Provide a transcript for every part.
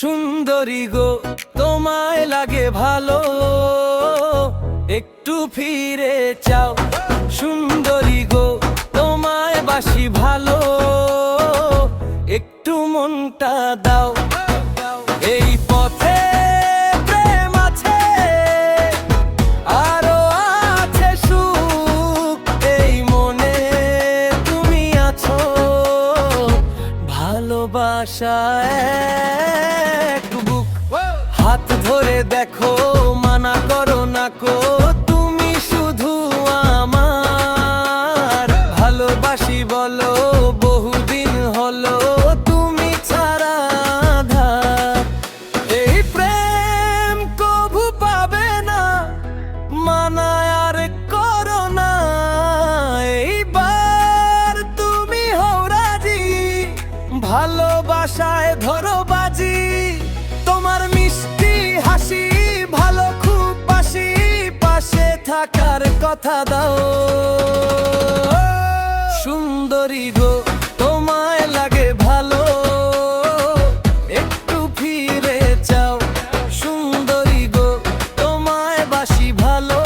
সুন্দরী গো তোমায় লাগে ভালো, একটু ফিরে চাও। সুন্দরী গো তোমায় বাসি ভালো, একটু মনটা দাও। এই পথে প্রেম আছে, আরো আছে সুখ, এই মনে তুমি আছো। ভালোবাসা এক বুক, হাত ধরে দেখো, মানা করো না কো, তুমি শুধু আমার। ভালোবাসি বলো, বহুদিন হলো তুমি ছাড়া আঁধার। এই প্রেম কভু পাবে না, মানা আর করো না। এইবার তুমি হও রাজি, ভালোবাসায় ধরো বাজি। তোমার মিষ্টি হাসি ভালো খুব বাসি, পাশে থাকার কথা দাও। সুন্দরী গো তোমায় লাগে ভালো, একটু ফিরে চাও। সুন্দরী গো তোমায় বাসি ভালো,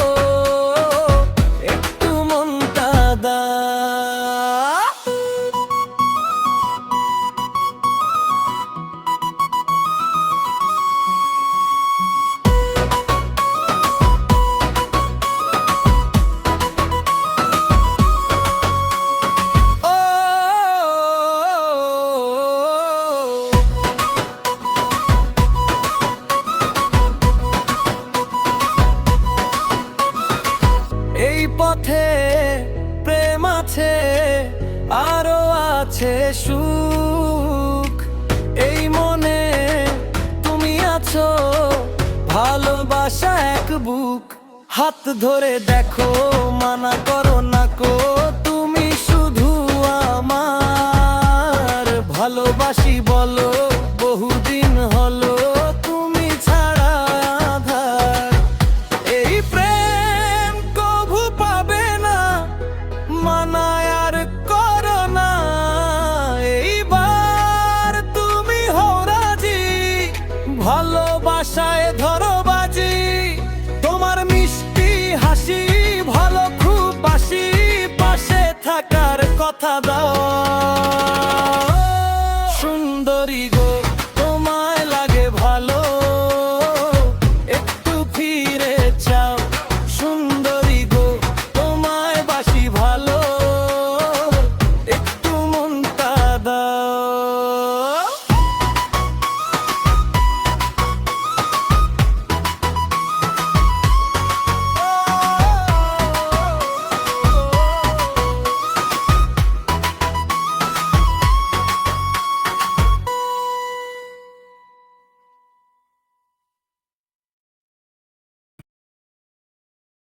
একটু মনটা দাও। এই পথে প্রেম আছে, আরো আছে সুখ, এই মনে তুমি আছো। ভালোবাসা এক বুক, হাত ধরে দেখো, মানা করো না কো, তুমি শুধু আমার। ভালোবাসি বলো, বহুদিন হলো তুমি ছাড়া আঁধার। এই প্রেম কভু পাবে না, মানা আর করো না। এইবার তুমি হও রাজি, ভালোবাসায় ধরো বাজি। তোমার মিষ্টি হাসি ভালো খুব বাসি, পাশে থাকার কথা দাও।